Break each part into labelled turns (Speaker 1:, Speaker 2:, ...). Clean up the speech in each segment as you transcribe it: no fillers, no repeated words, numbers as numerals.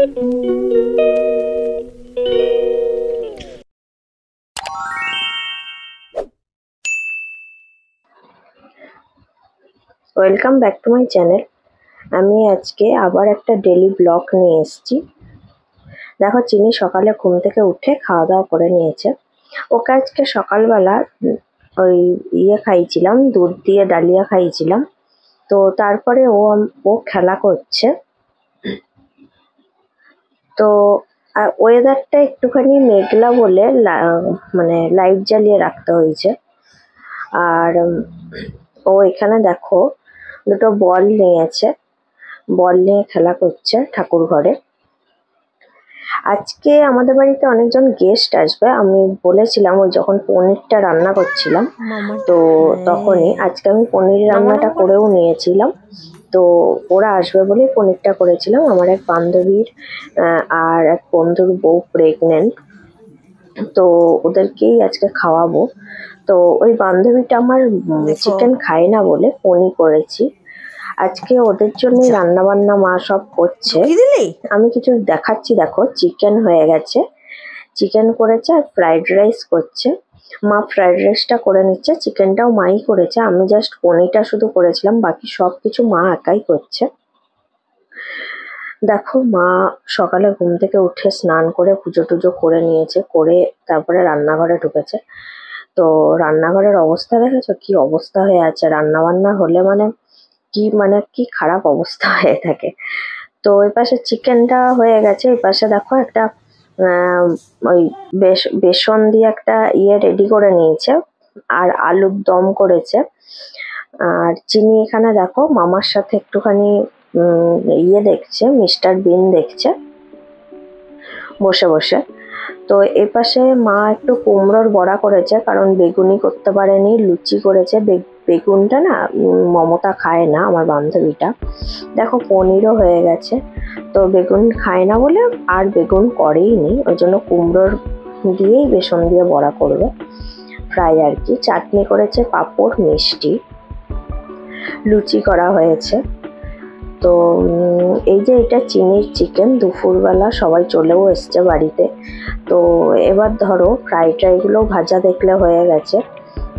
Speaker 1: Welcome back to my channel. আমি আজকে আবার একটা ডেলি ব্লগ নিয়ে এসেছি। দেখো, চিনি সকালে ঘুম থেকে উঠে খাওয়া দাওয়া করে নিয়েছে। ওকে আজকে সকালবেলা ওই খাইয়েছিলাম, দুধ দিয়ে ডালিয়া খাইয়েছিলাম। তো তারপরে ও খেলা করছে। তো ওয়েদারটা একটুখানি মেঘলা বলে মানে লাইট জ্বালিয়ে রাখতে হয়েছে। আর ও এখানে দেখো দুটো বল নিয়েছে, বল নিয়ে খেলা করছে ঠাকুর ঘরে। আজকে আমাদের বাড়িতে অনেকজন গেস্ট আসবে। আমি বলেছিলাম ওই যখন পনিরটা রান্না করছিলাম, তো তখনই আজকে আমি পনির রান্নাটা করেও নিয়েছিলাম। তো ওরা আসবে বলে পনিরটা করেছিলাম। আমার এক বান্ধবীর আর এক বন্ধুর বউ প্রেগনেন্ট, তো ওদেরকেই আজকে খাওয়াবো। তো ওই বান্ধবীটা আমার চিকেন খায় না বলে পনির করেছি আজকে ওদের জন্য। রান্না বান্না মা সব করছে, আমি কিছু দেখাচ্ছি। দেখো, চিকেন হয়ে গেছে, চিকেন করেছে আর ফ্রাইড রাইস করছে। মা ফ্রাইড রাইসটা করে নিচ্ছে, চিকেনটাও মাই করেছে, আমি জাস্ট পনিরটা শুধু করেছিলাম, বাকি সব কিছু মা একাই করছে। দেখো, মা সকালে ঘুম থেকে উঠে স্নান করে পুজো টুজো করে নিয়েছে, করে তারপরে রান্নাঘরে ঢুকেছে। তো রান্নাঘরের অবস্থা দেখেছো কি অবস্থা হয়ে আছে? রান্না বান্না হলে মানে কি খারাপ অবস্থা হয়ে থাকে। তো ওই পাশে চিকেনটা হয়ে গেছে, ওই পাশে দেখো একটা ওই বেসন দিয়ে একটা রেডি করে নিয়েছে, আর আলুর দম করেছে। আর চিনি এখানে দেখো মামার সাথে একটুখানি দেখছে, মিস্টার বিন দেখছে বসে বসে। তো এই পাশে মা একটু কুমড়োর বড়া করেছে, কারণ বেগুনি করতে পারেনি, লুচি করেছে। বেগুনটা না মমতা খায় না, আমার বান্ধবীটা। দেখো, পনিরও হয়ে গেছে। তো বেগুন খায় না বলে আর বেগুন করেই নি, ওই জন্য কুমড়োর দিয়েই বেসন দিয়ে বড়া করবে, ফ্রাই আর কি। চাটনি করেছে, পাঁপড়, মিষ্টি, লুচি করা হয়েছে। তো এই যে এটা চিনির চিকেন, দুপুরবেলা সবাই চলেও এসছে বাড়িতে। তো এবার ধরো ফ্রাই ট্রাইগুলো ভাজা দেখলে হয়ে গেছে।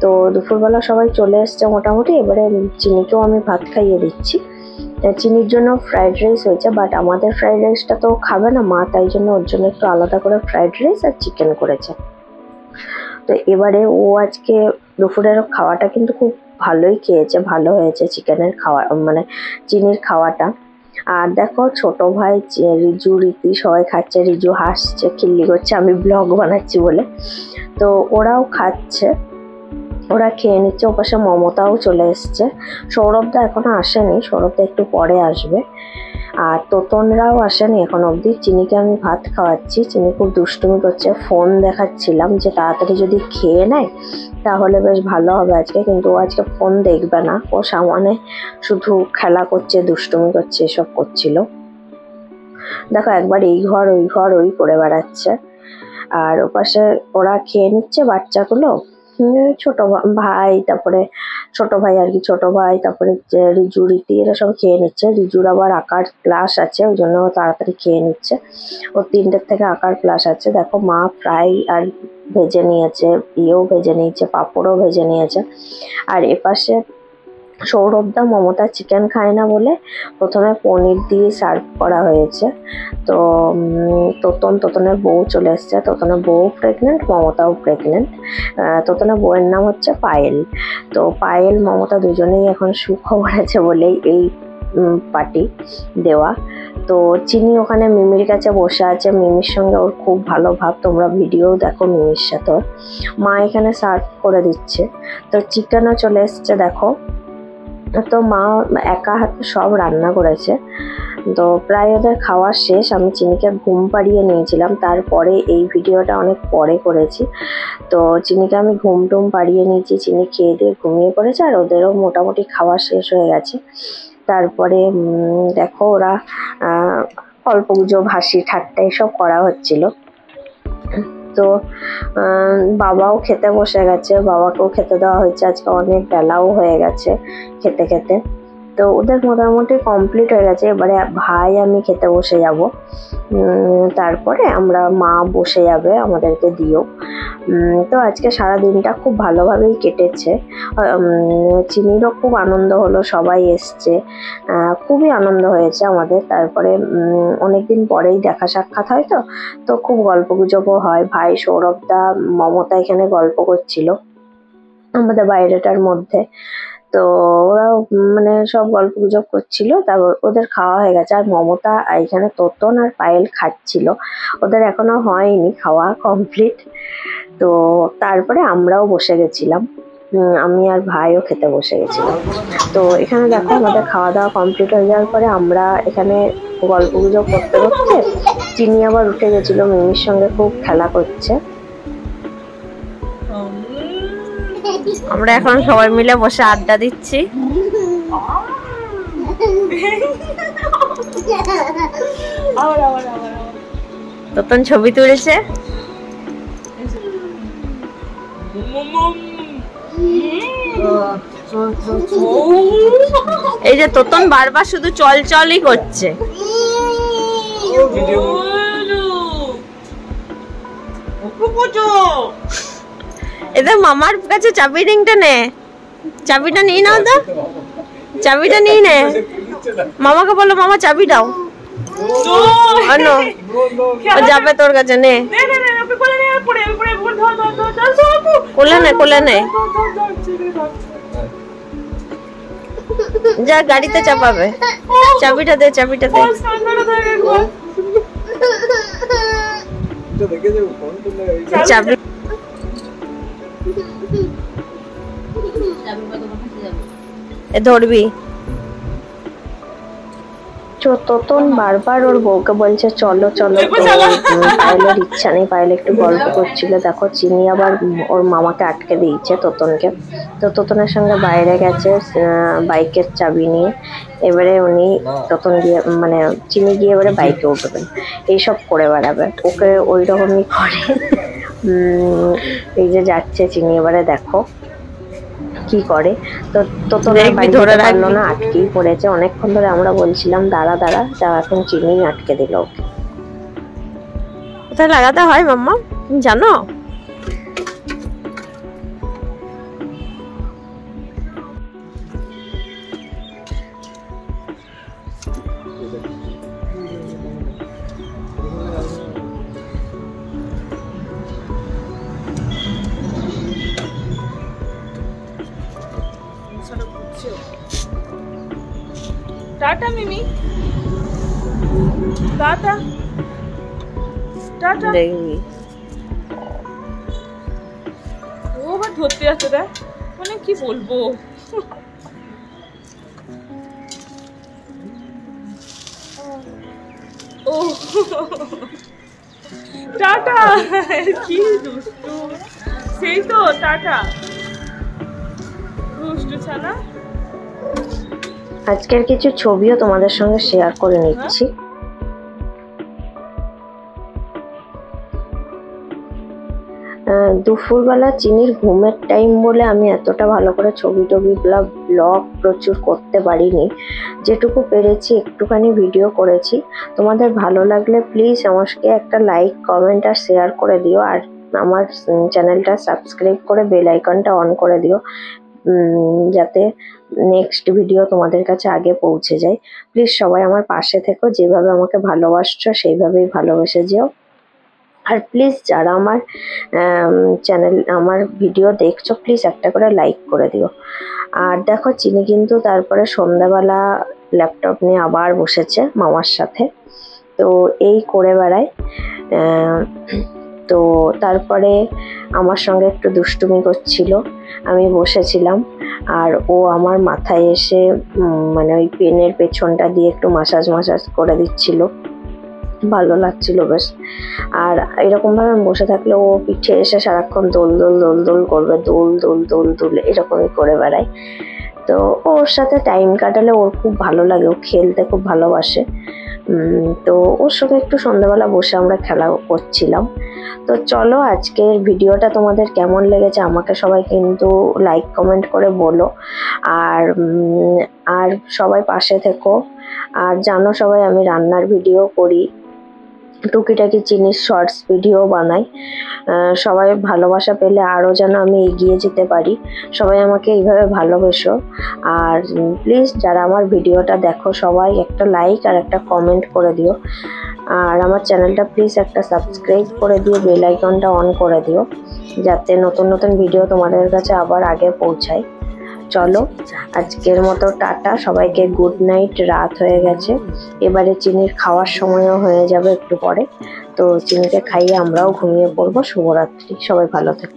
Speaker 1: তো দুপুরবেলা সবাই চলে এসছে মোটামুটি। এবারে চিনিকেও আমি ভাত খাইয়ে দিচ্ছি। চিনির জন্য ফ্রাইড রাইস হয়েছে, বাট আমাদের ফ্রাইড রাইসটা তো খাবে না মা, তাই জন্য ওর জন্য একটু আলাদা করে ফ্রাইড রাইস আর চিকেন করেছে। তো এবারে ও আজকে দুপুরের খাওয়াটা কিন্তু খুব ভালোই খেয়েছে, ভালো হয়েছে চিকেনের খাওয়া, মানে চিনির খাওয়াটা। আর দেখো, ছোট ভাই রিজু, রীতি সবাই খাচ্ছে। রিজু হাসছে, খিল্লি করছে আমি ব্লগ বানাচ্ছি বলে। তো ওরাও খাচ্ছে, ওরা খেয়ে নিচ্ছে। ওপাশে মমতাও চলে এসছে। সৌরভদা এখনো আসেনি, সৌরভদা একটু পরে আসবে। আর তোতনরাও আসেনি এখন অবধি। চিনিকে আমি ভাত খাওয়াচ্ছি, চিনি খুব দুষ্টুমি করছে, ফোন দেখাচ্ছিলাম যে তাড়াতাড়ি যদি খেয়ে নেয় তাহলে বেশ ভালো হবে আজকে, কিন্তু ও আজকে ফোন দেখবে না, ও সামনে শুধু খেলা করছে, দুষ্টুমি করছে, এসব করছিল। দেখো, একবার এই ঘর ওই ঘর ওই করে বেড়াচ্ছে। আর ওপাশে ওরা খেয়ে নিচ্ছে বাচ্চাগুলো, ছোট ভাই, তারপরে ছোট ভাই আর কি, ছোট ভাই, তারপরে রিজু, রীতি, এরা সব খেয়ে নিচ্ছে। রিজুর আবার আঁকার ক্লাস আছে, ওই জন্য তাড়াতাড়ি খেয়ে নিচ্ছে। ওর 3টের থেকে আঁকার ক্লাস আছে। দেখো, মা ফ্রাই আর ভেজে নিয়েছে, ভেজে নিয়েছে, পাঁপড়ও ভেজে নিয়েছে। আর এপাশে সৌরভদা, মমতা চিকেন খায় না বলে প্রথমে পনির দিয়ে সার্ভ করা হয়েছে। তো তোতনের বউ চলে এসছে। তোতনের বউ প্রেগনেন্ট, মমতাও প্রেগনেন্ট। তোতনের বউয়ের নাম হচ্ছে পায়েল। তো পায়েল, মমতা দুজনেই এখন সুখবর আছে বলেই এই পার্টি দেওয়া। তো চিনি ওখানে মিমির কাছে বসে আছে, মিমির সঙ্গে ওর খুব ভালো ভাব, তোমরা ভিডিও দেখো মিমির সাথে। মা এখানে সার্ভ করে দিচ্ছে। তো চিকেনও চলে এসছে দেখো। তো মা একা হাতে সব রান্না করেছে। তো প্রায় ওদের খাওয়া শেষ। আমি চিনিকে ঘুম পাড়িয়ে নিয়েছিলাম, তারপরে এই ভিডিওটা অনেক পরে করেছি। তো চিনিকে আমি ঘুম টুম পাড়িয়ে নিয়েছি, চিনি খেয়ে দিয়ে ঘুমিয়ে পড়েছে, আর ওদেরও মোটামুটি খাওয়া শেষ হয়ে গেছে। তারপরে দেখো, ওরা অল্প গুজব, হাসি ঠাট্টা এসব করা হচ্ছিল। তো বাবাও খেতে বসে গেছে, বাবাকেও খেতে দেওয়া হয়েছে। আজকে অনেক বেলাও হয়ে গেছে খেতে খেতে। তো ওদের মোটামুটি কমপ্লিট হয়ে গেছে। এবারে ভাই আমি খেতে বসে যাব, তারপরে আমরা মা বসে যাবে আমাদেরকে দিও। তো আজকে সারা দিনটা খুব ভালোভাবেই কেটেছে। চিনিরও খুব আনন্দ হলো, সবাই এসছে, খুবই আনন্দ হয়েছে আমাদের। তারপরে অনেকদিন পরেই দেখা সাক্ষাৎ হয়, তো খুব গল্পগুজবও হয়। ভাই, সৌরভদা, মমতা এখানে গল্প করছিল আমাদের বাইরেটার মধ্যে। তো ওরাও মানে সব গল্পগুজব করছিল। তারপর ওদের খাওয়া হয়ে গেছে। আর মমতা এখানে তোতন আর পায়েল খাচ্ছিল, ওদের এখনো হয়নি খাওয়া কমপ্লিট। তো তারপরে আমরাও বসে গেছিলাম, আমি আর ভাইও খেতে বসে গেছিলাম। তো এখানে দেখো আমাদের খাওয়া দাওয়া কমপ্লিট হয়ে যাওয়ার পরে আমরা এখানে গল্পগুজব করতে করতে চিনি আবার উঠে গেছিল, মিমির সঙ্গে খুব খেলা করছে। আমরা এখন সবাই মিলে বসে আড্ডা দিচ্ছি। তখন ছবি তুলেছে। এই যে তোতন বারবার শুধু চল চলই করছে। এদের মামার কাছে চাবি রিংটা নে, চাবিটা নিয়ে নাও তো, চাবিটা নিয়ে নে। মামাকে বলো মামা চাবি দাও, যাবে তোর কাছে, নে কোলে নে, কোলে নে, যা গাড়িতে চাপাবে। চাবিটা দে, চাবিটা দে। চাবি ধরবি। তোতন বারবার ওর বউকে বলছে চলো চলো, পায়েলের ইচ্ছা নেই। পায়েল একটু গল্প করছিল। দেখো চিনি আবার ওর মামাকে আটকে দিয়েছে তোতনকে। তো তোতনের সঙ্গে বাইরে গেছে বাইকের চাবি নিয়ে। এবারে উনি তোতন গিয়ে মানে চিনি গিয়ে এবারে বাইকে উঠবেন, এইসব করে বেড়াবে। ওকে ওই রকমই করে। এই যে যাচ্ছে চিনি, এবারে দেখো কি করে। তো তোতনের বাইক ধরে রাখলো না, আটকেই পড়েছে। অনেকক্ষণ ধরে আমরা বলছিলাম দাঁড়া দাঁড়া, যা এখন চিনি আটকে দিল ওকে। কোথায় লাগাতে হয় মাম্মা জানো?
Speaker 2: টাটা মিমি, টাটা টাটা।
Speaker 1: দেখবি
Speaker 2: ও আবার ধরতে যাচ্ছে, দেখ মানে কি বলবো। ও টাটা, কি দুষ্টু। সেই তো টাটা, দুষ্টু ছানা।
Speaker 1: আজকের কিছু ছবিও তোমাদের সঙ্গে শেয়ার করে নিচ্ছি। দুপুরবেলা চিনির ঘুমের টাইম বলে আমি এতটা ভালো করে ছবি টবি ব্লগ প্রচুর করতে পারিনি। যেটুকু পেরেছি একটুখানি ভিডিও করেছি। তোমাদের ভালো লাগলে প্লিজ আমাকে একটা লাইক, কমেন্ট আর শেয়ার করে দিও। আর আমার চ্যানেলটা সাবস্ক্রাইব করে বেল আইকনটা অন করে দিও, যাতে নেক্সট ভিডিও তোমাদের কাছে আগে পৌঁছে যায়। প্লিজ সবাই আমার পাশে থেকো, যেভাবে আমাকে ভালোবাসছো সেইভাবেই ভালোবেসে যেও। আর প্লিজ যারা আমার চ্যানেল আমার ভিডিও দেখছো প্লিজ একটা করে লাইক করে দিও। আর দেখো চিনি কিন্তু তারপরে সন্ধ্যাবেলা ল্যাপটপ নিয়ে আবার বসেছে মামার সাথে, তো এই করে বেড়ায়। তো তারপরে আমার সঙ্গে একটু দুষ্টুমি করছিল, আমি বসেছিলাম আর ও আমার মাথায় এসে মানে ওই পেনের পেছনটা দিয়ে একটু মাসাজ করে দিচ্ছিল, ভালো লাগছিল বেশ। আর এরকম ভাবে বসে থাকলে ও পিঠে এসে সারাক্ষণ দোল দোল দোল দোল করবে, দোল দোল দোল দোল এরকমই করে বেড়ায়। তো ওর সাথে টাইম কাটালে ওর খুব ভালো লাগে, ও খেলতে খুব ভালোবাসে। তো ওর সাথে একটু সন্ধ্যাবেলা বসে আমরা খেলা করছিলাম। তো চলো, আজকের ভিডিওটা তোমাদের কেমন লেগেছে আমাকে সবাই কিন্তু লাইক কমেন্ট করে বলো। আর আর সবাই পাশে থেকো। আর জানো সবাই আমি রান্নার ভিডিও করি, টুকিটাকি জিনিস শর্টস ভিডিও বানাই। সবাই ভালোবাসা পেলে আরও যেন আমি এগিয়ে যেতে পারি। সবাই আমাকে এইভাবে ভালোবেসো। আর প্লিজ যারা আমার ভিডিওটা দেখো সবাই একটা লাইক আর একটা কমেন্ট করে দিও। আর আমার চ্যানেলটা প্লিজ একটা সাবস্ক্রাইব করে দিয়ে বেল আইকনটা অন করে দিও, যাতে নতুন নতুন ভিডিও তোমাদের কাছে আবার আগে পৌঁছায়। চলো আজকের মতো টাটা, সবাইকে গুড নাইট। রাত হয়ে গেছে, এবারে চিনির খাওয়ার সময়ও হয়ে যাবে একটু পরে। তো চিনিকে খাইয়ে আমরাও ঘুমিয়ে পড়বো। শুভরাত্রি, সবাই ভালো থেকো।